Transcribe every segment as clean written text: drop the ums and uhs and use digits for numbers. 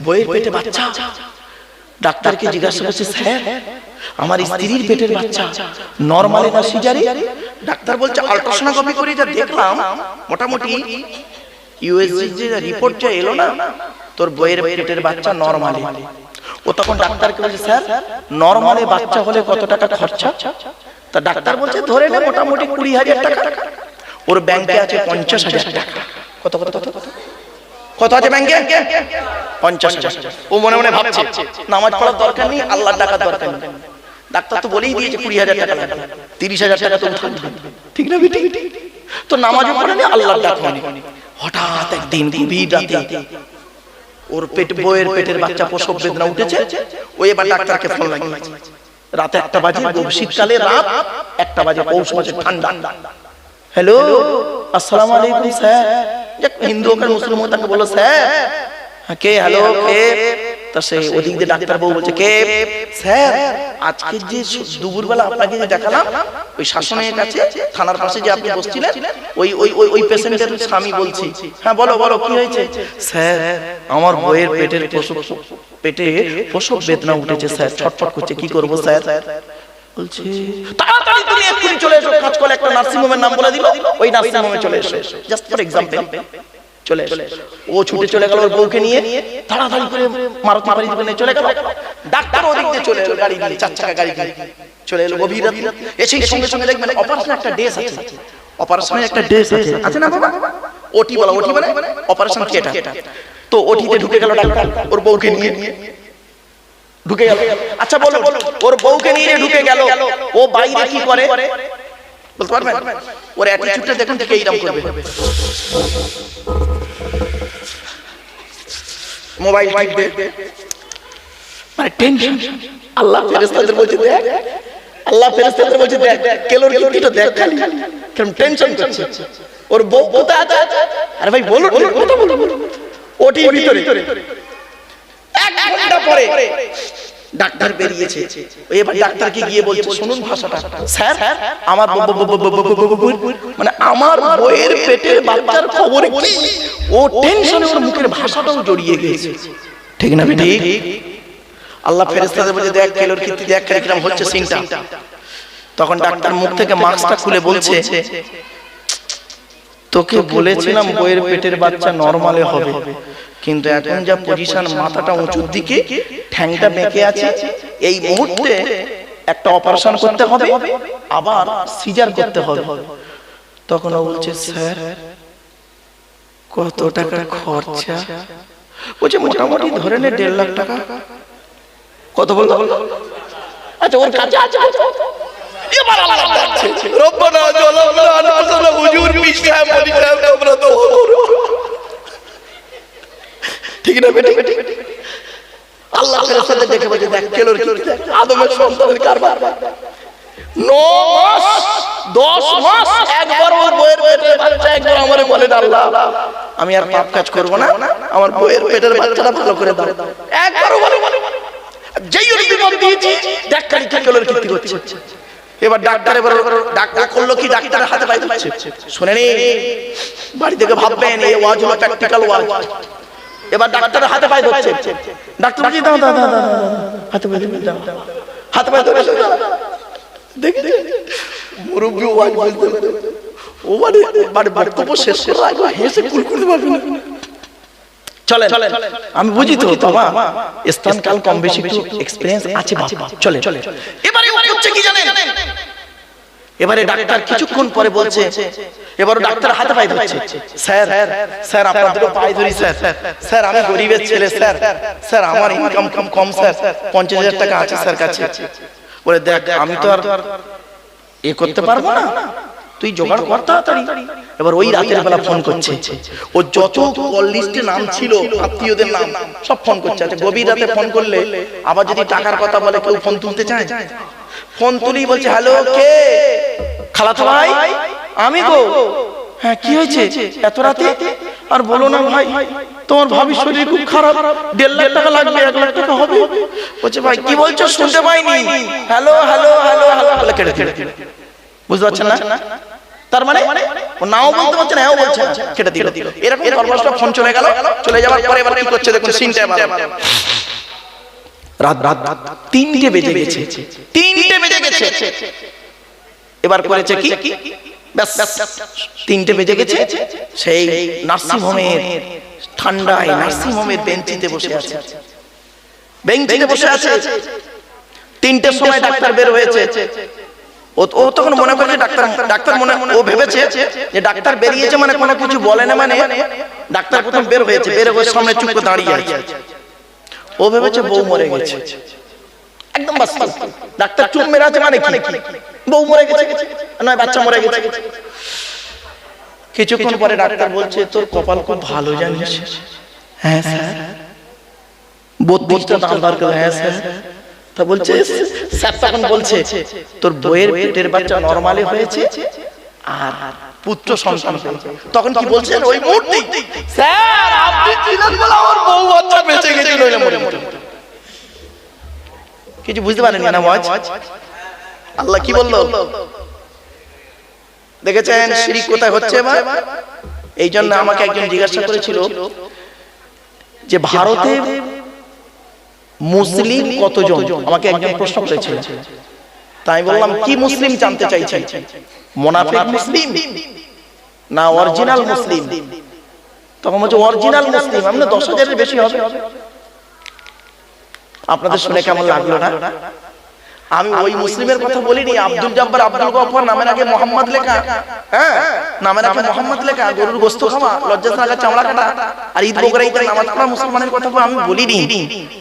বইয়ের পেটে বাচ্চা। ডাক্তারকে জিজ্ঞাসা করছে, স্যার আমার স্ত্রীর পেটের বাচ্চা নরমালে না সিজারে? ডাক্তার বলছে, আল্ট্রাসোনোগ্রাফি করে যা দেখলাম মোটামুটি ইউএসজি যে রিপোর্ট যা এলো না, তোর বইয়ের পেটের বাচ্চা নরমালে। ও তখন ডাক্তারকে বলছে, স্যার নরমালে বাচ্চা হলে কত টাকা খরচা? তা ডাক্তার বলছে, ধরে নে মোটামুটি 20,000 টাকা। ওর ব্যাংকে আছে 50,000 টাকা। কত কত কত কত আছে ব্যাংকে? 50,000। ও মনে মনে ভাবছে, নামাজ পড়ার দরকার নেই, আল্লাহর টাকা দরকার নেই। ডাক্তার তো বলেই দিয়েছে 20,000 টাকা লাগবে, 30,000 টাকা তো থাকবে, ঠিক না বেটি? তো নামাজও পড়ে নি, আল্লাহর টাকা নেই। হঠাৎ একদিন গভীর রাতে ওর বইয়ের পেটের বাচ্চা প্রসব বেদনা উঠেছে। ও এবার ডাক্তারকে ফোন লাগিয়েছে। রাতে 1টা বাজে, শীতকালে রাত 1টা বাজে, পৌষ মাসে ঠান্ডা। হ্যালো, আসসালামু আলাইকুম স্যার। হিন্দু হোক আর মুসলিম হোক, তাকে বললো স্যার। কে? হ্যালো, কে? তা সে ওদিক দিয়ে ডাক্তার বউ বলছে, কে? স্যার আজকে যে দুপুরবেলা আপনাকে যে দেখালাম ওই শাসনের কাছে থানার পাশে যে আপনি বসছিলেন, ওই ওই ওই পেশেন্টের স্বামী বলছি। হ্যাঁ বলো বলো, কি হয়েছে? স্যার আমার বইয়ের পেটে প্রসব বেদনা উঠেছে স্যার, ছটফট করছে, কি করব স্যার? বলছে, তাড়াতাড়ি তুমি এক্ষুনি চলে এসো। কাজ করে একটা নার্সিং হোমের নাম বলে দিল, ওই নার্সিং হোমে চলে এসো, জাস্ট ফর এক্সাম্পল। চলে এসো। ও ছুটে চলে গেল ওর বউকে নিয়ে, তাড়াতাড়ি করে মারুতি বাড়ি থেকে চলে গেল। ডাক্তার ওদিক দিয়ে চলে এলো, গাড়ি দিয়ে, 4 চাকা গাড়ি দিয়ে চলে এলো গভীর রাতে। এসে সঙ্গে সঙ্গে দেখবেন অপারেশন একটা ডেস আছে, অপারেশনে একটা ডেস আছে, আছে না বাবা? ওটি বলা, ওটি মানে অপারেশন থিয়েটার। তো ওটিতে ঢুকে গেল ডাক্তার ওর বউকে নিয়ে, ঢুকে গেল। আচ্ছা বলো, ওর বউকে নিয়ে ঢুকে গেল, ও বাইরে কি করে বলতে পারবেন? ওর অ্যাটিটিউডটা দেখুন, থেকে এইরকম করবে, মোবাইল টিপবে, মানে টেনশন। আল্লাহ ফেরেশতাদের বলছে দেখ, আল্লাহ ফেরেশতাদের বলছে দেখ, কেলোর কিটা দেখ, খালি কেমন টেনশন করছে। ওর বউ কোথায় আছে? আরে ভাই বলুন, কথা বলুন। ওটির ভিতরে 1 ঘন্টা পরে ডাক্তার বেরিয়েছে। এবার ডাক্তারকে গিয়ে বলছে, শুনুন ভাষাটা, স্যার আমার মানে আমার বইয়ের পেটের বাচ্চার খবর কি? ও টেনশনে ওর মুখের ভাষাটাও জড়িয়ে গেছে, ঠিক না বেটি? আল্লাহ ফেরেশতাদের বলছে দেখ, কেলোর কীর্তি দেখ কিরকম হচ্ছে সিনটা। তখন ডাক্তার মুখ থেকে মাস্কটা খুলে বলছে, তোকে বলেছিলাম বইয়ের পেটের বাচ্চা নরমালে হবে, কিন্তু এখন যা পজিশন, মাথাটা উঁচুর দিকে, ঠ্যাংটা বেঁকে আছে, এই মুহূর্তে একটা অপারেশন করতে হবে, আবার সিজার করতে হবে। তখন ও বলছে, স্যার কত টাকা খরচা? বলছে মোটামুটি ধরে নে 1.5 লাখ টাকা। কত বলতো? আচ্ছা ওর কাছে আছে। এবার আল্লাহ বলছে, রব্বানা জালামনা আনফুসানা হুজুর বিশা বলিকা তোমরা তো ঠিক না বেটি? আল্লাহ ফেরেশতাদের দেখে বলছে দেখ, কেলোর কি আদমের সন্তানের কারবার। 9 মাস 10 মাস একবার ওর বইয়ের পেটের বাচ্চা একবার আমারে বলে, আল্লাহ আমি আর পাপ কাজ করব না, আমার বইয়ের পেটের বাচ্চাটা ভালো করে দাও। একবারও বলে, যেই ওর বিপদ দিয়েছি দেখ খালি কেলোর কি হচ্ছে। এবার ডাক্তার ডাক্তার করলো কি, ডাক্তারের হাতে পাইতে পারছে। শুনেন বাড়ি থেকে ভাববেন এই ওয়াজ হলো প্র্যাকটিক্যাল ওয়াজ। এবার ডাক্তারের হাতে পায়ে ধরছে, ডাক্তার বলছে দাও দাও দাও হাতে পায়ে দাও, হাতে পায়ে ধরে দেখি মুরব্বি ওয়াজ বলতে ও মানে বক্তব্য শেষ করে আগে হেসে কুলকুলি পারবে না। চলেন আমি বুঝি তো বাবা, স্থান কাল কম বেশি একটু এক্সপেরিয়েন্স আছে বাবা। চলে এবারে হচ্ছে কি জানেন, এবারে ডাক্তার কিছুক্ষণ পরে বলছে, এবারে ডাক্তার হাতে পায়ে ধরছে, স্যার স্যার আপনাদের পায়ে ধরি স্যার, স্যার আমি গরিবের ছেলে স্যার, স্যার আমার ইনকাম কম স্যার, 50,000 টাকা আছে স্যার কাছে। বলে দেখ আমি তো আর এ করতে পারবো না, তুই জোগাড় কর তাড়াতাড়ি। এবার ওই রাতের বেলা ফোন করছে, ও যত কল লিস্টে নাম ছিল আত্মীয়দের নাম সব ফোন করছে। আচ্ছা গভীর রাতে ফোন করলে আবার যদি টাকার কথা বলে কেউ ফোন তুলতে চায়? ফোন তুলি বলছে, হ্যালো কে? খালাতো ভাই আমি গো। হ্যাঁ কি হয়েছে এত রাতে? আর বলো না ভাই, তোমার ভাবির শরীর খুব খারাপ, 1.5 লাখ টাকা লাগবে, 1 লাখ টাকা হবে। বলছে ভাই কি বলছো শুনতে পাইনি, হ্যালো হ্যালো হ্যালো হ্যালো কেটে বুঝতে পারছেন না? তার মানে ও নাও বলতে পারছে না, এও বলছে না, কেটে দিল। এরকম 10-12টা ফোন চলে গেল, চলে যাওয়ার পরে এবার কি করছে দেখুন, সিনটা রাত 3টে বেজে গেছে, 3টে বেজে গেছে। এবার করেছে কি, ব্যাস 3টে বেজে গেছে, সেই নার্সিং হোমের ঠান্ডায় নার্সিং হোমের বেঞ্চিতে বসে আছে, বেঞ্চিতে বসে আছে। 3টের সময় ডাক্তার বের হয়েছে। ও তখন মনে করছে ডাক্তার মনে, ও ভেবেছে যে ডাক্তার বেরিয়েছে মানে কোনো কিছু বলে না, মানে ডাক্তার প্রথম বের হয়েছে, বের হয়ে সামনে চুপ করে দাঁড়িয়ে আছে। ও ভেবেছে বউ মরে গেছে, একদম বাস্তব। ডাক্তার চুপ মেরে আছে মানে কি, বউ মরে গেছে নয় বাচ্চা মরে গেছে। কিছুক্ষণ পরে ডাক্তার বলছে তোর কপাল খুব ভালো জানিস। হ্যাঁ স্যার। 32টা দাম বার করে। হ্যাঁ স্যার। তা বলছে স্যার তখন বলছে তোর বউয়ের পেটের বাচ্চা নরমালি হয়েছে আর পুত্র সন্তান হয়েছে। তখন কি বলছেন ওই মুহূর্তে, স্যার আপনি ছিলেন বলে আমার বউ বাচ্চা বেঁচে গেছে, নইলে মরে যেত। কিছু বুঝতে পারেননি না ওয়াজ? আল্লাহ কি বললো দেখেছেন? শিরক কোথায় হচ্ছে এবার? এই জন্য আমাকে একজন জিজ্ঞাসা করেছিল যে ভারতে মুসলিম কতজন, আমাকে একজন প্রশ্ন করেছিল। তাই বললাম কি মুসলিম জানতে চাইছেন, মুনাফিক মুসলিম না অরিজিনাল মুসলিম? তখন বলছে অরিজিনাল মুসলিম। আমরা 10,000-এর বেশি হবে। আপনাদের শুনে কেমন লাগলো না? আমি ওই মুসলিমের কথা বলিনি। আব্দুল জব্বার, আব্দুল গফফার নামের আগে মোহাম্মদ লেখা, হ্যাঁ নামের আগে মোহাম্মদ লেখা, গরুর গোশত খাওয়া, লজ্জাস্থান লাগা, চামড়া কাটা আর ঈদ বকরা ঈদের নামাজ পড়া মুসলমানের কথা আমি বলিনি।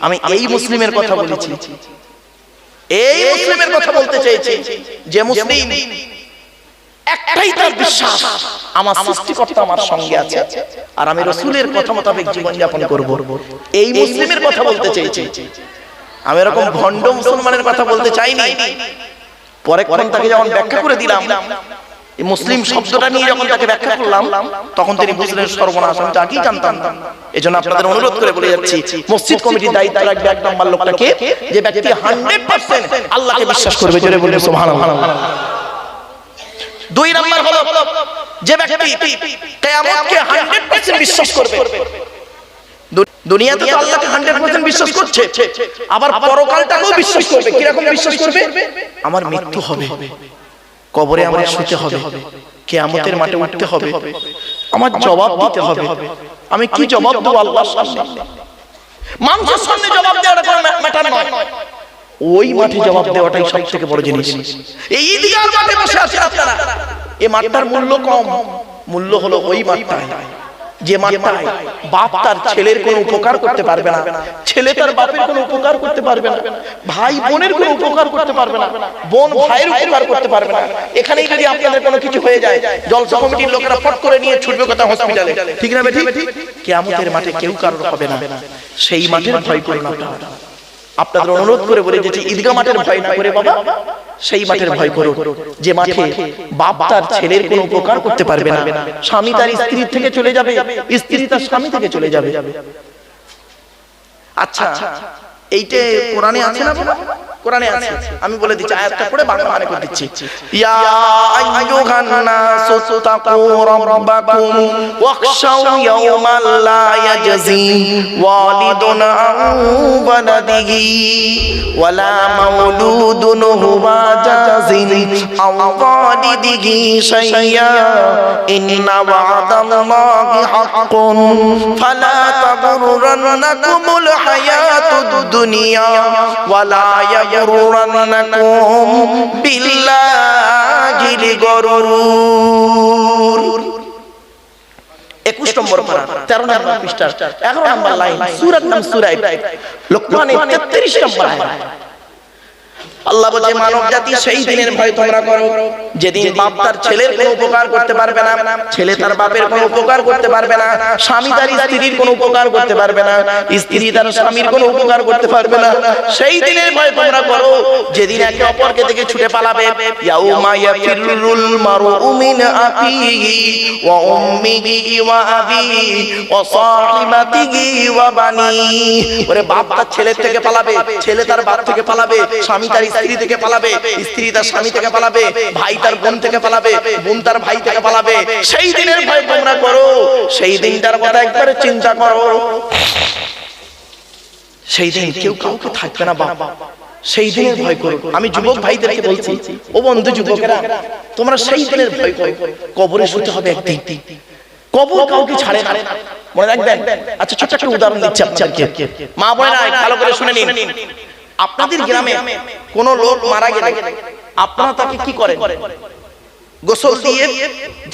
আমি এই মুসলিমের কথা বলেছি, এই মুসলিমের কথা বলতে চেয়েছি যে মুসলিম একটাই তার বিশ্বাস আমার সৃষ্টিকর্তা আমার সঙ্গে আছে আর আমি রাসূলের কথা মোতাবেক জীবন যাপন করব। এই মুসলিমের কথা বলতে চেয়েছি। আমি এরকম ভণ্ড মুসলমানের কথা বলতে চাইনি। পরে কোন তাকে যখন ব্যাখ্যা করে দিলাম, এই মুসলিম শব্দটা নিয়ে যখন তাকে ব্যাখ্যা করলাম, তখন তিনি বুঝলেন সর্বনাশ, আমি তাকেই জানতাম না। এজন্য আপনাদের অনুরোধ করে বলে যাচ্ছি, মসজিদ কমিটির দায়িত্ব রাখবে 1 নম্বর লোকটাকে, যে ব্যক্তি 100% আল্লাহকে বিশ্বাস করবে। জোরে বলুন সুবহানাল্লাহ। 2 নম্বর হলো যে ব্যক্তি কিয়ামতকে 100% বিশ্বাস করবে। দুনিয়াতে তো আল্লাহকে 100% বিশ্বাস করছে, আবার পরকালটাকেও বিশ্বাস করবে। কি রকম বিশ্বাস করবে? আমার মৃত্যু হবে, কবরে আমার শুতে হবে, কিয়ামতের মাঠে উঠতে হবে, আমার জবাব দিতে হবে। আমি কি জবাব দেব আল্লাহর সামনে? মানুষের সামনে জবাব দেওয়াটা কোনো ম্যাটার নয়, ওই মাঠে জবাব দেওয়াটাই সবথেকে বড় জিনিস। এই ঈদগাহর মাঠে বসে আছেন আপনারা, এই মাঠটার মূল্য কম, মূল্য হলো ওই মাঠটাই যে মাঠটায় বাপ তার ছেলের কোনো উপকার করতে পারবে না, ছেলে তার বাপের কোনো উপকার করতে পারবে না, ভাই বোনের কোনো উপকার করতে পারবে না, বোন ভাইয়ের উপকার করতে পারবে না। এখানেই যদি আপনাদের কোনো কিছু হয়ে যায়, জলসা কমিটির লোকেরা ফট করে নিয়ে ছুটবে কথা হসপিটালে, ঠিক না বেঠিক? কিয়ামতের মাঠে কেউ কারোর হবে না, সেই মাঠের ভয় করুন আপনারা। আপনাদের অনুরোধ করে বলে যে ঈদগাহ মাঠের ভয় না করে বাবা, সেই মাঠের ভয় করো যে মাঠে বাপ তার ছেলের কোনো উপকার করতে পারবে না, স্বামী তার স্ত্রীর থেকে চলে যাবে, স্ত্রী তার স্বামী থেকে চলে যাবে। আচ্ছা এইটা কোরআনে আছে না বাবা? কোরআনে আছে। আমি বলে দিচ্ছি, আয়াতটা পড়ে বাংলা মানে করে দিচ্ছি। ইয়া আইয়ুহান নাসু তাকু রাব্বাকুম ওয়াখশাউ ইয়াওমান লা ইয়াজজি ওয়ালিদুন আন ওয়ালাদিহি ওয়ালা মাউলুদুন হুয়া জাযিন আও ওয়ালিদিহি শাইয়্যা ইন্না ওয়া'দাল্লাহি হাক্কুন ফালা তাগুররান্নাকুমুল হায়াতুদ দুনিয়া ওয়ালা ইয়াগুররান্নাকুম বিল্লাহিল গরুর। 21 নম্বর পারা 13 নম্বর পৃষ্ঠা 11 নম্বর লাইন, সূরার নাম সূরা লোকমানের 33 নম্বর আয়াত। আল্লাহ বলে মানব জাতি সেই দিনের ভয় তোমরা করো যেদিন বাপ তার ছেলের কোনো উপকার করতে পারবে না, ছেলে তার বাপের কোনো উপকার করতে পারবে না, স্বামী তার স্ত্রীর কোনো উপকার করতে পারবে না, স্ত্রী তার স্বামীর কোনো উপকার করতে পারবে না। সেই দিনের ভয় তোমরা করো যেদিন একে অপরকে থেকে ছুটে পালাবে। ইয়াউমা ইয়াফিরুল মারউ মিন আখিহি ওয়া উম্মিহি ওয়া আবিহি ওয়া সাহিবাতিহি ওয়া বানিহি। ওরে বাপ তার ছেলের থেকে পালাবে, ছেলে তার বাপ থেকে পালাবে, স্বামী তার স্ত্রী থেকে পালাবে, স্ত্রী তার স্বামী থেকে পালাবে, ভাই তার বোন থেকে পালাবে, বোন তার ভাই থেকে পালাবে। সেই দিনের ভয় তোমরা করো, সেই দিনটার কথা একবারে চিন্তা করো। সেই দিন কেউ কাউকে থাকবে না বাবা, সেই দিনের ভয় করো। আমি যুবক ভাইদেরকে বলছি, ও বন্ধু যুবকেরা, তোমরা সেই দিনের ভয় করো। কবরে শুতে হবে একদিন, কবর কাউকে ছাড়ে না, মনে রাখবেন। আচ্ছা ছোট একটা উদাহরণ দিচ্ছি আপনাদেরকে, মা বোনেরা ভালো করে শুনে নিন। আপনাদের গ্রামে কোন লোক মারা গেলে আপনারা তাকে কি করেন? গোসল দিয়ে,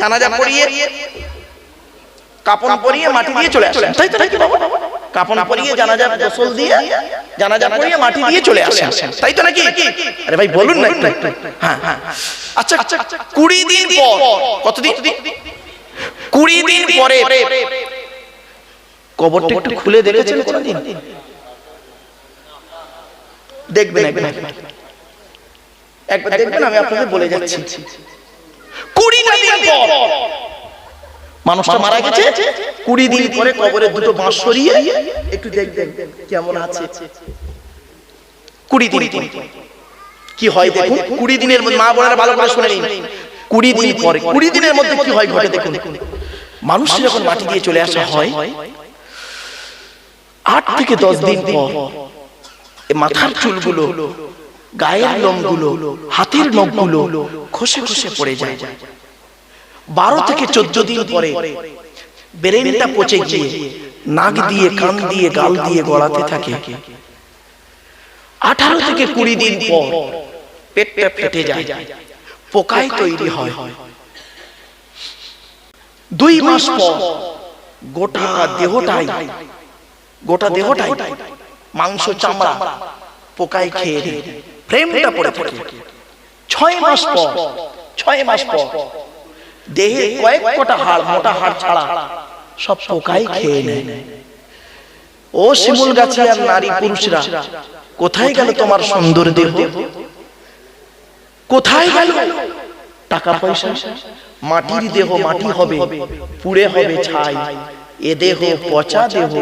জানাজা পড়িয়ে, কাপড় পরিয়ে, মাটি দিয়ে চলে আসেন, তাই তো নাকি বাবা? কাপড় পরিয়ে, জানাজা গোসল দিয়ে, জানাজা পড়িয়ে, মাটি দিয়ে চলে আসেন, তাই তো নাকি? আরে ভাই বলুন না একটু। হ্যাঁ হ্যাঁ। আচ্ছা 20 দিন পর, কতদিন? 20 দিন পরে কবরটা একটু খুলে দেখেছেন কোনদিন? দেখবেন একবার দেখবেন, আমি আপনাদের বলে যাচ্ছি। 20 দিন পর মানুষটা মারা গেছে, 20 দিন পরে কবরের দুটো বাঁশ সরিয়ে একটু দেখবেন কেমন আছে। 20 দিন কি হয় দেখুন। 20 দিনের মধ্যে, মা বোনেরা ভালো করে শুনে নিন, 20 দিন পরে, 20 দিনের মধ্যে কি হয় ঘটে দেখুন। মানুষ যখন মাটি দিয়ে চলে আসা হয়, 8 থেকে 10 দিন পর মাথার চুলগুলো, গায়ের লোমগুলো, হাতের নখগুলো খসে খসে পড়ে যায়। 12 থেকে 14 দিন পরে ব্রেনটা পচে গিয়ে নাক দিয়ে, কান দিয়ে, গাল দিয়ে গড়াতে থাকে। 18 থেকে 20 দিন পর পেটটা ফেটে যায়, পোকায় তৈরি হয়। 2 মাস পর গোটা দেহটাই মাংস চামড়া পোকায় খেয়ে নেয়, ফ্রেমটা পড়ে থাকে। 6 মাস পর দেহে কয়েক কটা হাড়, মোটা হাড় ছাড়া সব পোকায় খেয়ে নেয়। ও শিমুল গাছি আর নারী পুরুষরা, কোথায় গেল তোমার সুন্দর দেহ? কোথায় গেল টাকা পয়সা? মাটির দেহ মাটি হবে, পুড়ে হবে ছাই। এ দেহ পচা দেহ,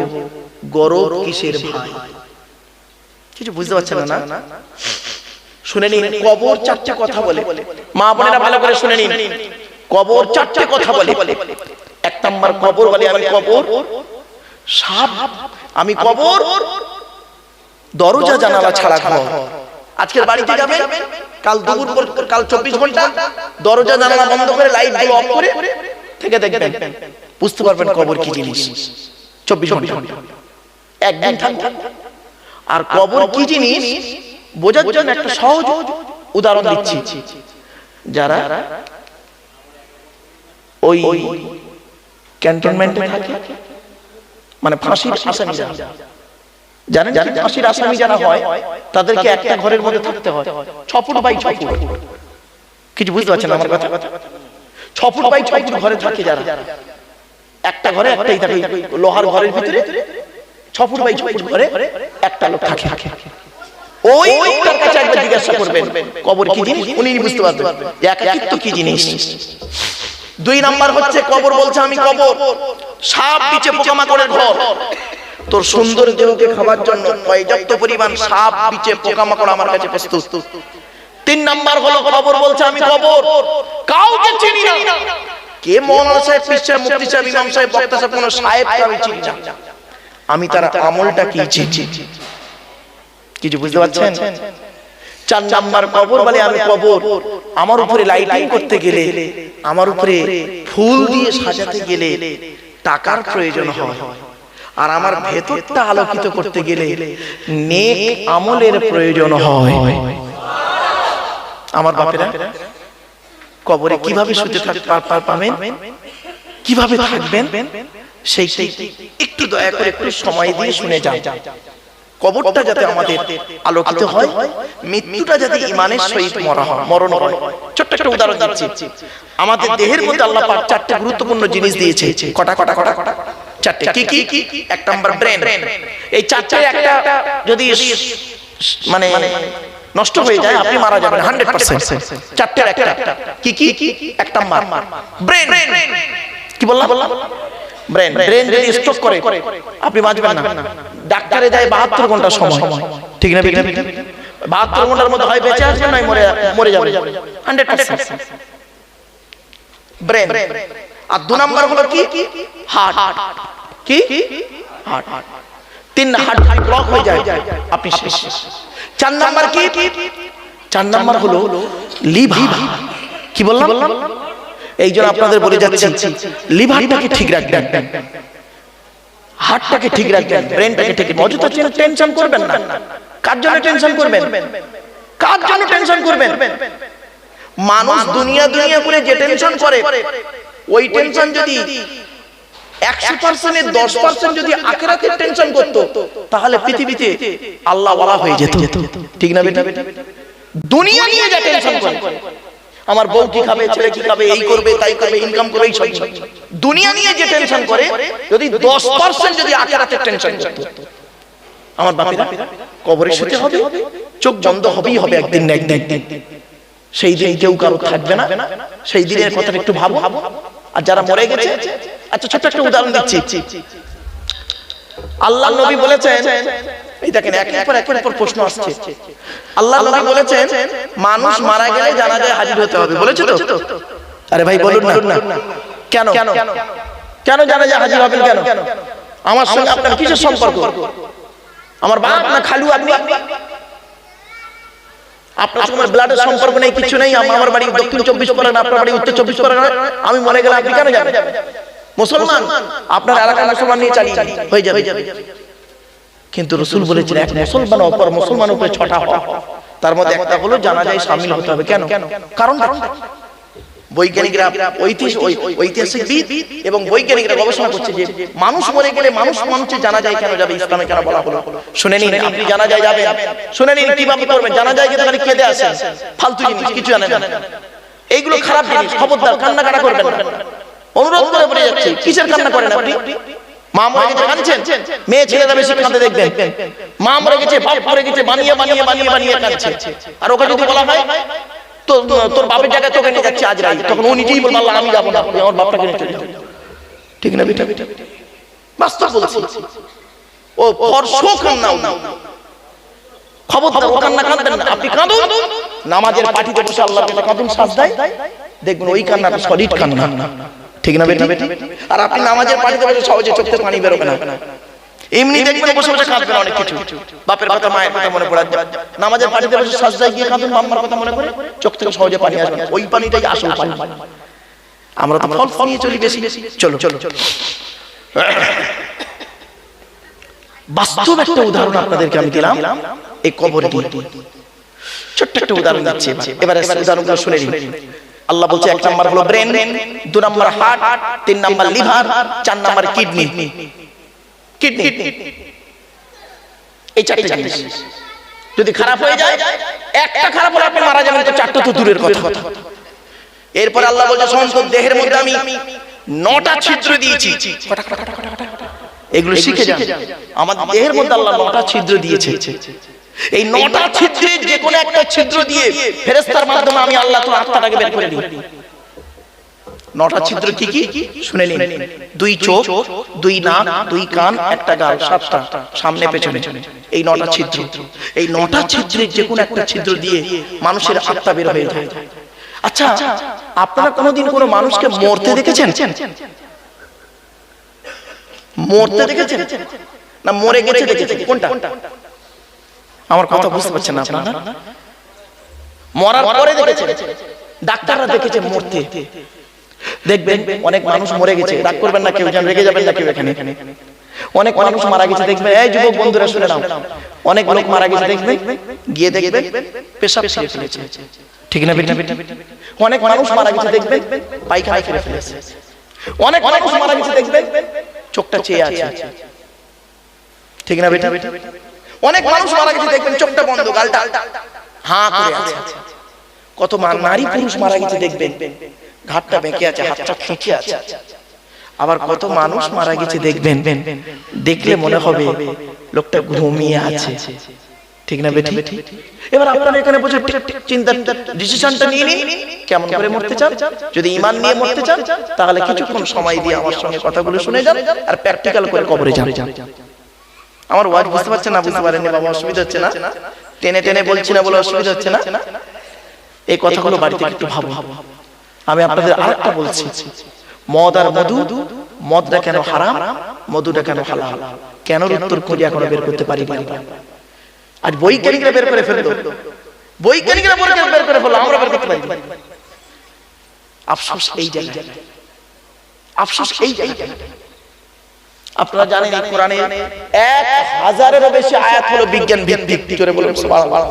গরব কিসের ভাই? কিছু বুঝতে পারছেন না? শুনে নিন, কবর 4টে কথা বলে। মা বোনেরা ভালো করে শুনে নিন, কবর 4টে কথা বলে। 1 নাম্বার কবর বলে, আমি কবর সাপ, আমি কবর দরজা জানালা ছাড়া ঘর। আজকের বাড়িতে যাবেন, কাল দুপুর পর, কাল 24 ঘন্টা দরজা জানালা বন্ধ করে, লাইট গুলো অফ করে থেকে দেখবেন, বুঝতে পারবেন কবর কি জিনিস। 24 ঘন্টা একদিন থাকবেন। আর কবর কি জিনিস বোঝার জন্য একটা সহজ উদাহরণ দিচ্ছি। যারা ওই ক্যান্টনমেন্টে থাকে, মানে ফাঁসির আসামি জানেন, ফাঁসির আসামি যারা হয় তাদেরকে একটা ঘরের মধ্যে থাকতে হয় 6 ফুট বাই 6 ফুট। কিছু বুঝতে পারছেন আমার কথা? 6 ফুট বাই 6 ফুট ঘরে থাকে যারা, একটা ঘরে একটাই থাকে, লোহার ঘরের ভিতরে 6 ফুট বাই 6 ফুট ঘরে একটা লোক থাকে। ওই লোকটার কাছে একবার জিজ্ঞাসা করবেন কবর কি জিনিস, উনি বুঝতে পারবেন যে একাকিত্ব কি জিনিস। 2 নাম্বার হচ্ছে কবর বলছে, আমি কবর সাপ, বিছে, পোকামাকড়ের ঘর। তোর সুন্দর দেহকে খাবার জন্য পর্যাপ্ত পরিমাণ সাপ, বিছে, পোকামাকড় আমার কাছে প্রস্তুত। 3 নাম্বার হলো কবর বলছে, আমি কবর কাউকে চিনি না। কে মৌলানা সাহেব, পীর সাহেব, মুফতি সাহেব, ইমাম সাহেব, বক্তা সাহেব, কোন সাহেবকে আমি চিনি না, আমি তার আমলটা কি চিনি। কিছু বুঝতে পারছেন? 4 নাম্বার কবর বলে, আমি কবর আমার উপরে লাইটিং করতে গেলে, আমার উপরে ফুল দিয়ে সাজাতে গেলে টাকার প্রয়োজন হয়, আর আমার ভেতরটা আলোকিত করতে গেলে নেক আমলের প্রয়োজন হয়। আমার বাপেরা কবরে কিভাবে শুতে পাবেন, কিভাবে থাকবেন, সেই একটু দয়া করে একটু সময় দিয়ে শুনে যান। কবরটা যাতে আমাদের আলোকিত হয়, মৃত্যুটা যাতে ঈমানের সহিত মরণ হয়। ছোট্ট একটা উদাহরণ দিচ্ছি। আমাদের দেহের মধ্যে আল্লাহ পাক 4টে গুরুত্বপূর্ণ জিনিস দিয়েছে। কটা? 4টে। কি? 1 নাম্বার ব্রেন। এই 4টে একটা যদি মানে নষ্ট হয়ে যায়, আপনি মারা যাবেন 100%। 4টের একটা কি? 1 নাম্বার ব্রেন। কি বললাম? ব্রেন যদি স্ট্রোক করে আপনি বাঁচবেন না। ডাক্তারে দেয় 72 ঘন্টা সময়, ঠিক না? 72 ঘন্টার মধ্যে হয় বেঁচে আসবে নয় মরে যাবে 100%। ব্রেন। আর 2 নাম্বার হলো কি? হার্ট। কি? হার্ট। 3 হার্ট ব্লক হয়ে যায়, আপনি শেষ। 4 নাম্বার কি? 4 নাম্বার হলো লিভার। কি বললাম? এই জন্য আপনাদের বলে যাচ্ছি লিভারটাকে ঠিক রাখবেন, হার্টটাকে ঠিক রাখবেন, ব্রেনটাকে ঠিক রাখবেন। অযথা টেনশন করবেন না। কার জন্য টেনশন করবেন? কার জন্য টেনশন করবেন? মানুষ দুনিয়া করে যে টেনশন করে, ওই টেনশন যদি 100% এর 10% যদি আখিরাতের টেনশন করত, তাহলে পৃথিবীতে আল্লাহ ওয়ালা হয়ে যেত। ঠিক না বেটা? দুনিয়া নিয়ে যা টেনশন করে, আমার বউ কি খাবে, ছেলে কি খাবে, এই করবে তাই করবে, ইনকাম করবে, এই সব দুনিয়া নিয়ে যে টেনশন করে, যদি 10% যদি আখিরাতের টেনশন করত, আমার বাপেরা কবরে শুতে হবে, চোখ বন্ধ হবেই হবে একদিন না একদিন। সেই দিন কেউ কারো থাকবে না। সেই দিনের কথা একটু ভাবো। আর যারা মরে গেছে, আচ্ছা ছোট্ট একটা উদাহরণ দিচ্ছি। আল্লাহর নবী বলেছেন, এই দেখেন একের পর প্রশ্ন আসছে। আল্লাহর নবী বলেছেন মানুষ মারা গেলে জানাজায় হাজির হতে হবে, বলেছে তো? আরে ভাই বলুন না, কেন কেন জানাজায় হাজির হবেন? কেন? আমার সঙ্গে আপনার কিসের সম্পর্ক? আমার বাপ না খালু? আপনি আপনার সঙ্গে ব্লাডের সম্পর্ক নেই, কিছু নেই। আমার বাড়ি দক্ষিণ 24 পরগনা, আপনার বাড়ি উত্তর 24 পরগনা। আমি মরে গেলে আপনি কেন যাবেন? মুসলমান, আপনার এলাকার মুসলমান নিয়ে চালিয়ে হয়ে যাবে। কিন্তু রাসূল বলেছেন এক মুসলমান অপর মুসলমানের উপরে 6টা হক, তার মধ্যে একটা হলো জানাজায় শামিল হতে হবে। কেন? কারণ বৈজ্ঞানিকরা, ঐতিহাসিকবিদ এবং বৈজ্ঞানিকরা গবেষণা করছে যে মানুষ মরে গেলে মানুষের জানাজায় কেন যাবে, ইসলামে কেন বলা হলো। শুনে নিন, আপনি জানাজায় যাবেন, শুনে নিন কিভাবে করবেন। জানাজায় গিয়ে তাহলে কেঁদে আসেন, ফালতু জিনিস, কিছু জানেন না, এইগুলো খারাপ জিনিস। খবরদার কান্নাকাটা করবেন না, অনুরোধ করে বলে যাচ্ছি। কিসের কান্না করেন আপনি? মা মরে গেছে কাঁদছেন, মেয়ে ছেলেরা বেশি কাঁদে দেখবেন। মা মরে গেছে, বাপ মরে গেছে, বানিয়ে কাঁদছে। আর ওকে যদি বলা হয় তোর বাপের জায়গায় তোকে নিয়ে যাচ্ছে আজরাইল, তখন ও নিজেই বলবে আল্লাহ আমি যাবো না, আমার বাপটাকে নিয়ে চলে যাবো। ঠিক না বেটা? বাস্তব বলছি। ও ফরশো কান্না, খবরদার ও কান্না কাঁদবেন না। আপনি কাঁদুন, নামাজের পাটিতে বসে আল্লাহর কাছে কাঁদুন সাজদায়, দেখবেন ওই কান্নাটা সলিড কান্না। ঠিক না বেটা? আর আপনি নামাজের পাটিতে বসে সহজে চোখে পানি বেরোবে না। এমনি দেখবেন বসে বসে কাঁদবেন অনেক কিছু, বাপের কথা মায়ের কথা মনে পড়ে। নামাজের পাটিতে বসে সাজদায় গিয়ে কাঁদুন, আম্মার কথা মনে করে, চোখ থেকে সহজে পানি আসবে। ওই পানিটাই আসল পানি। আমরা তো ফল নিয়ে চলি বেশি। চলো বাস্তব একটা উদাহরণ আপনাদেরকে আমি দিলাম, এই কবর দিয়ে ছোট্ট একটা উদাহরণ দিচ্ছি। এবারে উদাহরণগুলো শুনে নিন। আল্লাহ বলছে 1 নাম্বার হলো brain, 2 number heart, 3 number liver, 4 number kidney. এই 4টে জিনিস যদি খারাপ হয়ে যায়, একটা খারাপ হলে আপনি মারা যাবেন, তো 4টা তো দূরের কথা। এরপর আল্লাহ বলছে সমস্ত দেহের মধ্যে আমি 9টা ছিদ্র দিয়েছি। এগুলো শিখে যান। আমাদের দেহের মধ্যে আল্লাহ 9টা ছিদ্র দিয়েছে। এই 9টা ছিদ্রের যে কোনো একটা ছিদ্র দিয়ে ফেরেশতার মাধ্যমে আমি আল্লাহ তোমার আত্মাটাকে বের করে দিই। 9টা ছিদ্র কি কি শুনে নিন। 2 চোখ, 2 নাক, 2 কান, 1টা গাল, 7টা সামনে পেছনে। এই 9টা ছিদ্র, এই 9টা ছিদ্রের যে কোনো একটা ছিদ্র দিয়ে মানুষের আত্মা বের হয়ে যায়। আচ্ছা, আপনারা কোনোদিন কোনো মানুষকে মরতে দেখেছেন? মরতে দেখেছেন না মরে গেছে দেখেছেন? কোনটা? আমার কথা বুঝতে পারছেন না আপনারা? মরার পরে দেখেছেন, ডাক্তাররা দেখেছে মরতে। দেখবেন অনেক মানুষ মরে গেছে, রাগ করবেন না কেউ, যেন রেগে যাবেন না কেউ এখানে। অনেক মানুষ মারা গেছে দেখবেন, এই যুবক বন্ধুরা শুনে নাও, অনেক লোক মারা গেছে দেখবেন, গিয়ে দেখবেন পেশাব ছেড়ে ফেলেছে। ঠিক না বেটা? অনেক মানুষ মারা গেছে দেখবেন পায়খানা ফেলে ফেলেছে। অনেক মানুষ মারা গেছে দেখবেন চোখটা চেয়ে আছে। ঠিক না বেটা? অনেক মানুষ মারা গেছে দেখবেন চোখটা বন্ধ, গালটা হাঁ করে আছে। কত নারী পুরুষ মারা গেছে দেখবেন ঘাটটা বেঁকে আছে, হাতটা খেঁচে আছে। আবার কত মানুষ মারা গেছে দেখবেন, দেখলে মনে হবে লোকটা ঘুমিয়ে আছে। ঠিক না বেটি? এবার আপনারা এখানে বসে চিন্তা ডিসিশনটা নিয়ে নিন, কেমন করে মরতে চান। যদি ঈমান নিয়ে মরতে চান, তাহলে কিছুক্ষণ সময় দিয়ে আমার সঙ্গে কথাগুলো শুনে যান আর প্র্যাকটিক্যাল করে কবরে যান। আমার ওয়াজ বুঝতে পারছেন না? বুঝতে পারেননি বাবা, অসুবিধা হচ্ছে না? টেনে টেনে বলছি না বলে অসুবিধা হচ্ছে না? এই কথাগুলো বাড়িতে একটু ভাবো। আমি আপনাদের আরেকটা বলছি, মদ আর মধু, মদটা কেন হারাম, মধুটা কেন হালাল, কেন উত্তর খুঁজে এখনো বের করতে পারি না। আজ বৈজ্ঞানিকরা বের করে ফেললো, বৈজ্ঞানিকরা বের করে ফেললো, আমরা বের করতে পারি না। আফসোস এই জায়গায়, আফসোস এই জায়গায়। আপনারা জানেন এই কোরআনে 1000-এরও বেশি আয়াত হলো বিজ্ঞান ভিত্তিক। জোরে বলুন সুবহানাল্লাহ।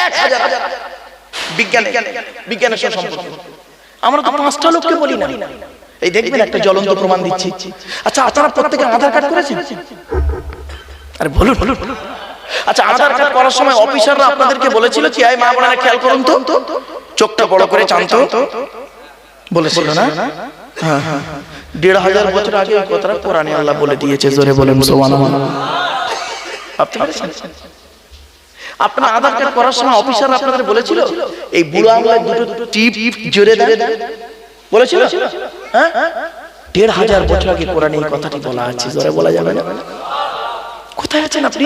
1000 বিজ্ঞানের সাথে সম্পর্ক। আমরা তো 5টা লোককে বলি না। এই দেখবেন একটা জ্বলন্ত প্রমাণ দিচ্ছি। আচ্ছা, আপনারা প্রত্যেকে আধার কার্ড করেছেন? আরে বলুন। আচ্ছা, আধার কার্ড করার সময় অফিসাররা আপনাদেরকে বলেছিল কি, এই মা বোনেরা খেয়াল করুন তো, চোখটা বড় করে চান তো, বলেছিল না? হ্যাঁ, 1500 বছর আগে এই কথাটা কোরআনে আল্লাহ বলে দিয়েছে। জোরে বলেন সুবহানাল্লাহ। আপনারা আধার কার্ড করার সময় অফিসাররা আপনাদের বলেছিল এই বুড়ো আঙুলের দুটো টিপ জোরে দেন, বলেছিল? হ্যাঁ, 1500 বছর আগে কোরআনে এই কথাটি বলা আছে। জোরে বলা যাবে না? কোথায় আছেন আপনি?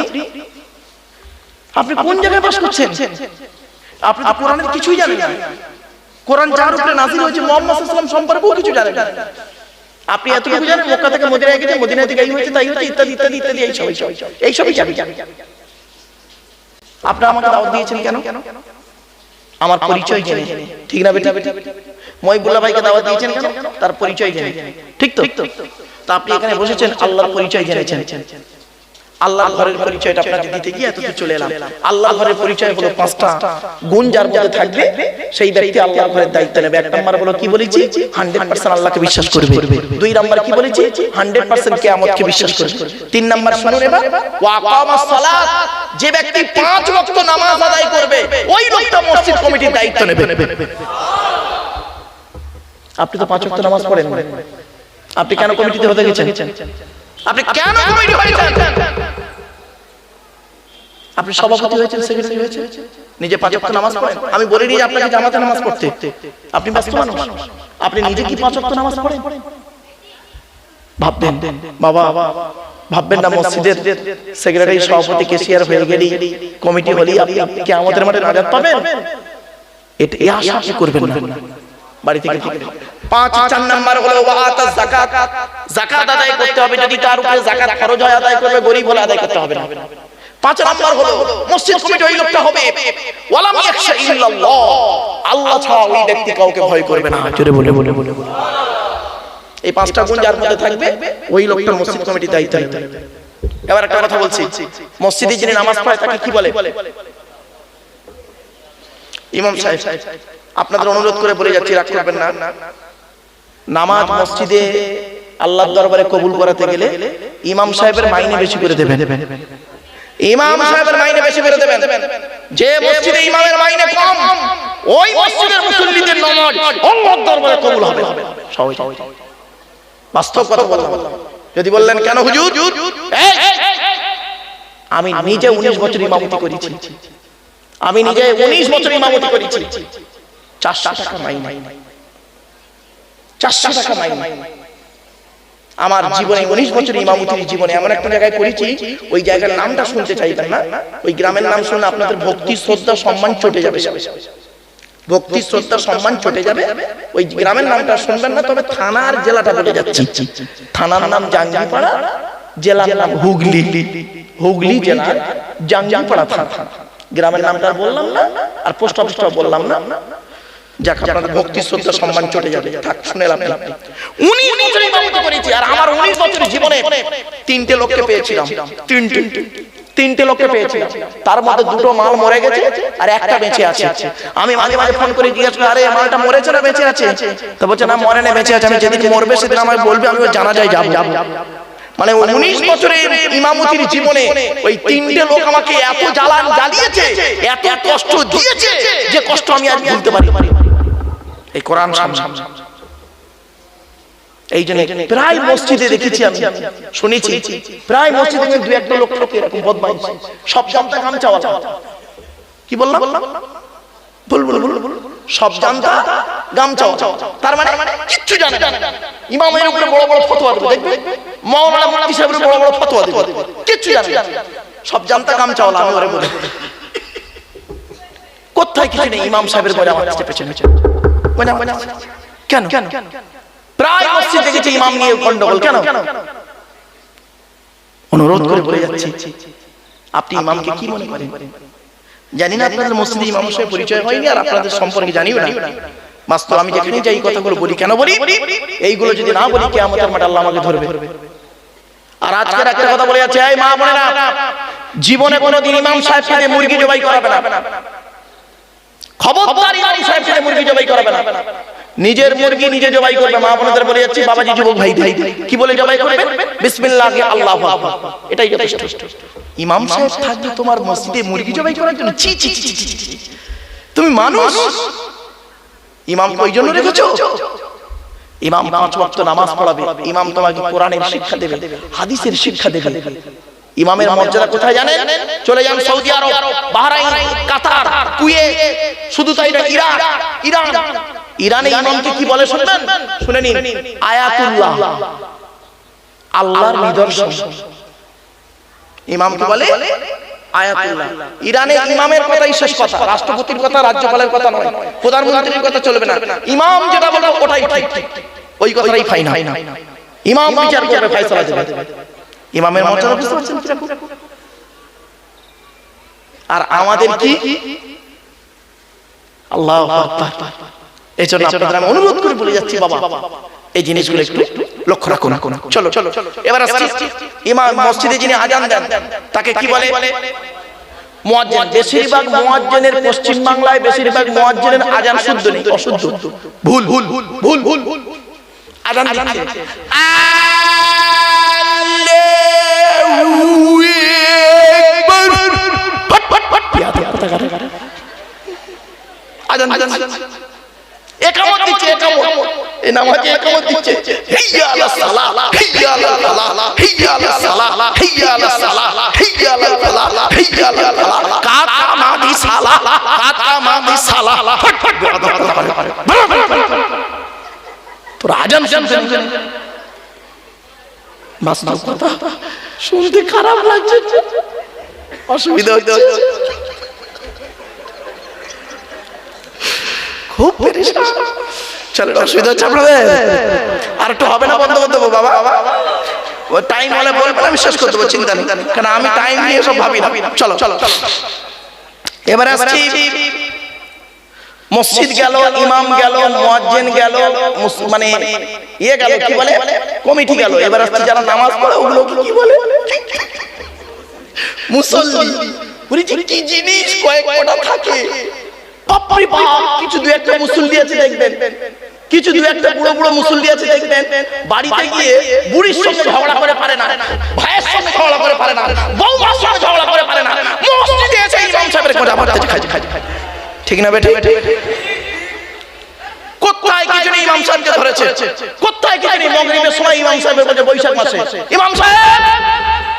আপনি কোন জায়গায় বাস করছেন? আপনি তো কোরআনের কিছুই জানেন না। কোরআন যার উপরে নাযিল হয়েছে মুহাম্মদ সাল্লাল্লাহু আলাইহি ওয়াসাল্লাম সম্পর্কেও কিছু জানেন না। আপনি এতটুকু জানেন মক্কা থেকে মদিনায় গেছে, মদিনা থেকে এই হয়েছে তাই হয়েছে ইত্যাদি ইত্যাদি ইত্যাদি, এই সবই জানেন। আপনি আমাকে দাওয়াত দিয়েছেন কেন? আমার পরিচয় জেনে, ঠিক না বেটা? মহিবুল্লাহ ভাইকে দাওয়াত দিয়েছেন কেন? তার পরিচয় জেনে, ঠিক তো? তা আপনি এখানে বসেছেন আল্লাহর পরিচয় জেনেছেন। আল্লাহর ঘরের পরিচয়টা আপনাকে দিতে গিয়ে এতদূর চলে এলাম। আল্লাহর ঘরের পরিচয় হলো 5টা গুণ যার মধ্যে থাকবে সেই ব্যক্তি আল্লাহর ঘরের দায়িত্ব নেবে। 1 নাম্বার হলো কি বলেছি? 100% আল্লাহকে বিশ্বাস করবে। 2 নাম্বার কি বলেছি? 100% কিয়ামতকে বিশ্বাস করবে। 3 নাম্বার শুনুন এবার, ওয়া আকামাস সালাত, যে ব্যক্তি 5 ওয়াক্ত নামাজ আদায় করবে ওই লোকটা মসজিদ কমিটির দায়িত্ব নেবে। আপনি তো 5 ওয়াক্ত নামাজ পড়েন না, আপনি কেন কমিটিতে হতে গেছেন? আপনি কেন কমিটি হয়েছেন? আপনি সভাপতি হয়েছেন, সেক্রেটারি হয়েছেন, নিজে 5 ওয়াক্ত নামাজ পড়েন? আমি বলিনি যে আপনাকে জামাতে নামাজ পড়তে। আপনি ব্যস্ত মানুষ, আপনি নিজে কি 5 ওয়াক্ত নামাজ পড়েন? ভাববেন বাবা, ভাববেন না মসজিদের সেক্রেটারি, সভাপতি, ক্যাশিয়ার হয়ে গেলি, কমিটি হলি আপনি কিয়ামতের মাঠে নাজাত পাবেন? এটা এই আশা আপনি করবেন না। বাড়ি থেকে 4 নাম্বার হলো ওয়াতাজ যাকাত, যাকাত আদায় করতে হবে। যদি তার উপরে যাকাত খরচ হয় আদায় করবে, গরিব হলে আদায় করতে হবে না। 5 নাম্বার হলো মসজিদ কমিটি ওই লোকটা হবে ওয়ালাম ইয়াখশা ইল্লাল্লাহ, আল্লাহ ছাড়া ওই ব্যক্তি কাউকে ভয় করবে না। জোরে বলে এই 5টা গুণ যার মধ্যে থাকবে ওই লোকটা মসজিদ কমিটির দায়িত্ব নেবে। এবার একটা কথা বলছি, মসজিদে যিনি নামাজ পড়ে তাকে কি বলে? ইমাম সাহেব। আপনাদের অনুরোধ করে বলে যাচ্ছি, রাগ করবেন না। নামাজ মসজিদে আল্লাহর দরবারে কবুল করাতে গেলে ইমাম সাহেবের মাইনে বেশি করে দেবেন। ইমাম সাহেবের মাইনে বেশি করে দেবেন। যে মসজিদে ইমামের মাইনে কম ওই মসজিদের মুসল্লিদের নামাজ আল্লাহর দরবারে কবুল হবে। বাস্তব কথা বললাম। যদি বললেন কেন হুজুর? আমি নিজে 19 বছর ইমামতি করেছি। আমি নিজে 19 বছর ইমামতি করেছি। 400 টাকা মাইনে, 400 টাকা মাইনে। আমার জীবনে 19 বছর ইমামতির জীবনে এমন একটা জায়গায় করেছি, ওই জায়গার নামটা শুনতে চাইবেন না। ওই গ্রামের নাম শুনে আপনাদের ভক্তি শ্রদ্ধা সম্মান চটে যাবে, ভক্তি শ্রদ্ধা সম্মান চটে যাবে। ওই গ্রামের নামটা শুনবেন না, তবে থানার জেলাটা বলে যাচ্ছি। থানার নাম জাঙ্গিপাড়া, জেলার নাম হুগলি। হুগলি জেলার জাঙ্গিপাড়া থানা। গ্রামের নামটা বললাম না, আর পোস্ট অফিসটা বললাম না। যাক, আপনাদের ভক্তি শ্রদ্ধা সম্মান চটে যাবে। থাক, শুনেন আপনি। 19 বছর ইমামতি করেছি, আর আমার 19 বছরের জীবনে 3টে লোককে পেয়েছিলাম। 3টে লোককে পেয়েছিলাম। তার মধ্যে 2টো মাল মরে গেছে আর একটা বেঁচে আছে। আমি মাঝে মাঝে ফোন করে জিজ্ঞেস করি, আরে মালটা মরেছে না বেঁচে আছে? তো বলছে না, মরে না, বেঁচে আছে। আমি যেদিন মরবে সেদিন আমায় বলবে, আমি ওই জানাজায় যাব। মানে 19 বছরের ইমামতির জীবনে ওই 3টে লোক আমাকে এত জ্বালিয়েছে, এত কষ্ট দিয়েছে, যে কষ্ট আমি আজ ভুলতে পারি। এই কোরআন সামনে। এই জন্য প্রায় মসজিদে দেখেছি, আমি শুনেছি, প্রায় মসজিদে 2-1টা লোক এরকম বদমাইশ, সব জানতা কাম চাওয়া। কি বললাম? বল সব জানতা গামছা, তার মানে কিচ্ছু জানে না। ইমামের উপরে বড় বড় ফতোয়া দেবে, দেখবেন মাওলানা মুফতি সাহেবের বড় বড় ফতোয়া দেবে, কিচ্ছু জানে না, সব জানতা গামছাওয়ালা। আমি ওরে বলে কোথায় কিছু নেই, ইমাম সাহেবের বলে আমার কাছে পেছনে কেন? প্রায় মসজিদ দেখেছি ইমাম নিয়ে গন্ডগোল, কেন? অনুরোধ করে বলে যাচ্ছি, আপনি ইমামকে কি মনে করেন? জানি না আপনাদের মসজিদে ইমামের সাথে পরিচয় হয়নি, আর আপনাদের সম্পর্কে জানিও না। বাস্তব আমি যেখানে যাই কথাগুলো বলি, কেন বলি? এইগুলো যদি না বলি কিয়ামতের মাঠে আল্লাহ আমাকে ধরবে। আর আজকের একটা কথা বলে যাচ্ছে, এই মা বোনেরা, জীবনে কোনোদিন ইমাম সাহেবকে দিয়ে মুরগি জবাই করাবে না, খবরদার ইমাম সাহেবকে দিয়ে মুরগি জবাই করাবে না। নিজের মুরগি নিজে জবাই করবে। মা বোনেদের বলে যাচ্ছি, বাবাজি যুবক ভাই কি বলে জবাই করবে? বিসমিল্লাহি আল্লাহু আকবার, এটাই যথেষ্ট। ইমাম সাহেব থাকবে তোমার মসজিদে মুরগি জবাই করার জন্য? ছি ছি ছি ছি, তুমি মানুষ? ইমাম ওই জন্য রেখেছো? ইমাম 5 ওয়াক্ত নামাজ পড়াবে, ইমাম তোমাকে কোরআনের শিক্ষা দেবে, হাদিসের শিক্ষা দেবে। ইমামের মর্যাদা কোথায় জানেন? চলে যান সৌদি আরব, বাহরাইন, কাতার, কুয়েত, শুধু তাই না, ইরান। ইরানে ইমামকে কি বলে শুনবেন? শুনে নিন, আয়াতুল্লাহ, আল্লাহর নিদর্শন। ইমামকে বলে আয়াতুল্লাহ। ইরানে ইমামের কথাই শেষ কথা, রাষ্ট্রপতির কথা, রাজ্যপালের কথা নয়, প্রধানমন্ত্রীর কথা চলবে না। ইমাম যেটা বলবে ওটাই ঠিক, ওই কথাই ফাইনাল। ইমাম বিচার করবে, ফয়সালা দেবে। ইমামের মর্যাদা বুঝতে পারছেন? আর আমাদের কি? আল্লাহু আকবার। এই জন্য আপনাদের আমি অনুরোধ করে বলে যাচ্ছি, বাবা এই জিনিসগুলো একটু লক্ষ্য রাখুন। চলো এবার আসছি, ইমাম মসজিদে যিনি আজান দেন তাকে কি বলে? মুয়াজ্জিন। বেশিরভাগ মুয়াজ্জিনের, পশ্চিম বাংলায় বেশিরভাগ মুয়াজ্জিনের আজান শুদ্ধ নেই, অশুদ্ধ, ভুল। আজান দিচ্ছে আল্লাহু আকবার, আজান একামত দিচ্ছে, এই নামাজে একামত দিচ্ছে, হাইয়া আলাস সালাহ, হাইয়া আলাল ফালাহ, হাইয়া আলাস সালাহ, হাইয়া আলাস সালাহ, হাইয়া আলাল ফালাহ, হাইয়া আলাল ফালাহ, কাতামাদি সালাহ, কাতামাদি সালাহ। তোর আজান শুনছেন? বাস্তব কথা শুনতে খারাপ লাগছে, অসুবিধা হচ্ছে, খুব পেরেশান। চলো, অসুবিধা হচ্ছে আপনাদের? আর একটু হবে না, বন্ধ করে দেবো বাবা। ও টাইম হলে বলবেন, আমি শেষ করে দেবো, চিন্তা নেই, কারণ আমি টাইম নিয়ে সব ভাবি না। চলো এবার আসছি, মসজিদ গেল, ইমাম গেল, মুয়াজ্জিন গেল, মানে গেল, কি বলে, কমিটি গেল। এবার আসছি যারা নামাজ পড়ে, ওগুলো কি বলে? মুসল্লি। কি জিনিস কয়েকটা থাকে, বাপরে বাপ। কিছু দু একটা মুসল্লি আছে দেখবেন, কিছু দু একটা বুড়ো মুসল্লি আছে দেখবেন, বাড়িতে গিয়ে বুড়ির সঙ্গে ঝগড়া করে পারে না, ভাইয়ের সঙ্গে ঝগড়া করে পারে না, বউমার সঙ্গে ঝগড়া করে পারে না, মসজিদে এসে ইমাম সাহেবের কথা বলতে খায়। ঠিক না বেটা? কোথায় কিছু নেই, ইমাম সাহেবকে ধরেছে, কোথায় কিছু নেই। মাগরিবের সময় ইমাম সাহেবের বলে, বৈশাখ মাসে, ইমাম সাহেব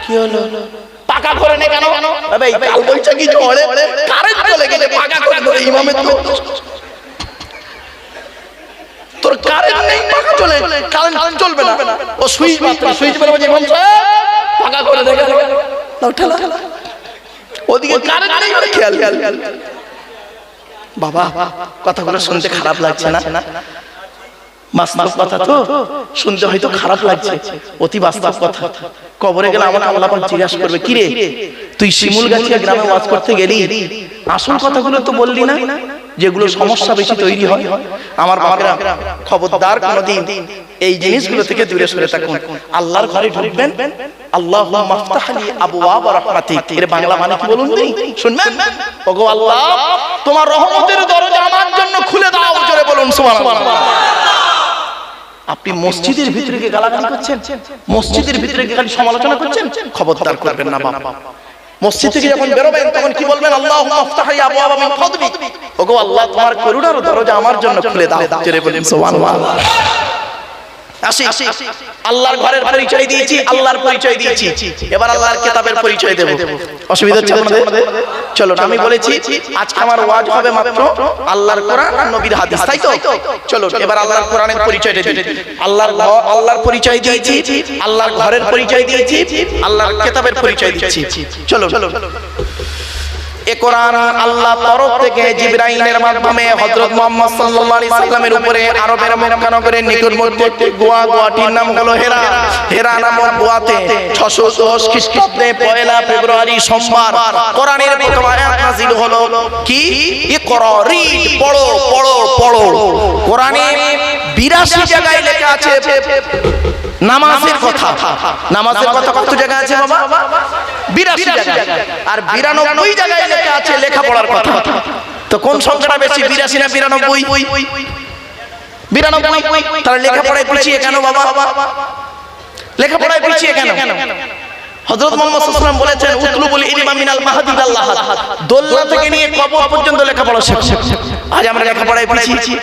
কি হলো, পাকা করে নে কেন? এই কাল বৈশাখী ঝড়ে কারেন্ট চলে গেছে, পাকা করে ইমামের তো তোর কারেন্ট নেই, পাকা চলে, কারেন্ট চলবে না, ও সুইচ মারবে, ইমাম সাহেব পাকা করে দে, দাও ঠেলা, ওদিকে কারেন্ট নেই, খেয়াল। বাবা কথাগুলো শুনতে খারাপ লাগছে না? বাস্তব কথা তো, শুনতে হয়তো খারাপ লাগছে, অতি বাস্তব কথা। কবরে গেলে আমাকে আল্লাহ পাক জিজ্ঞাসা করবে, কি রে তুই শিমুলগাছিয়া গ্রামে ওয়াজ করতে গেলি, আসল কথাগুলো তো বললি না, যেগুলো সমস্যা বেশি তৈরি হয়। আমার বাবারা, খবরদার কোনোদিন এই জিনিসগুলো থেকে দূরে সরে থাকুন। আল্লাহর ঘরে ঢুকবেন, আল্লাহুম্মা মাফতাহ লি আবওয়াব রাহমাতিক, এর বাংলা মানে কি বলুন তো? শুনবেন, ওগো আল্লাহ তোমার রহমতের দরজা আমার জন্য খুলে দাও, জোরে বলুন সুবহানাল্লাহ। আপনি মসজিদের ভিতরে গিয়ে গালাগালি করছেন, মসজিদের ভিতরে গিয়ে খালি সমালোচনা করছেন, খবরদার করবেন না বাবা। মসজিদ থেকে যখন বেরোবেন তখন কি বলবেন? আল্লাহুম্মা আফতাহ লি আবওয়াব মিন ফাদলিক, ওগো আল্লাহ তোমার করুণার দরজা আমার জন্য খুলে দাও, জোরে বলুন সুবহানাল্লাহ। আসি, আল্লাহর ঘরের পরিচয় দিয়েছি, আল্লাহর পরিচয় দিয়েছি, এবার আল্লাহর কিতাবের পরিচয় দেব। অসুবিধা হচ্ছে আপনাদের? চলো আমি বলেছি আজকে আমার ওয়াজ হবে মাত্র আল্লাহর কোরআন আর নবীর হাদিস, তাই তো? চলো এবার আল্লাহর কোরআনের পরিচয়টা দিই। আল্লাহর পরিচয় দিয়েছি, আল্লাহর ঘরের পরিচয় দিয়েছি, আল্লাহর কিতাবের পরিচয় দিচ্ছি। চলো এ কোরআন আল্লাহ তরফ থেকে জিবরাইলের মাধ্যমে হযরত মুহাম্মদ সাল্লাল্লাহু আলাইহি সাল্লামের উপরে আরবের মক্কা নগরের নিকটবর্তী একটি গোয়াটির নাম হলো হেরা। হেরা নামক গোয়াতে 610 খ্রিস্টাব্দে 1 ফেব্রুয়ারি সোমবার কোরআনের প্রথম আয়াত নাযিল হলো। কি? ইকরা, রিড, পড়ো পড়ো পড়ো। কোরআনে 82 জায়গায় লেখা আছে নামাজের কথা। নামাজের কথা কত জায়গা আছে বাবা? 82 জায়গায়। আর 92 জায়গায় লেখা আছে লেখাপড়ার কথা। তো কোন সংখ্যাটা বেশি, 82 না 92? 92। তাহলে লেখাপড়ায় পিছিয়ে কেন বাবা? লেখাপড়ায় পিছিয়ে কেন? হযরত মুহাম্মদ সাল্লাল্লাহু আলাইহি ওয়াসাল্লাম বলেছেন উতলুবুল ইলমা মিনাল মাহদি ইলাল লাহাদ, দোলনা থেকে নিয়ে কবর পর্যন্ত লেখাপড়া শেখো। আজ আমরা লেখাপড়ায় পিছিয়ে।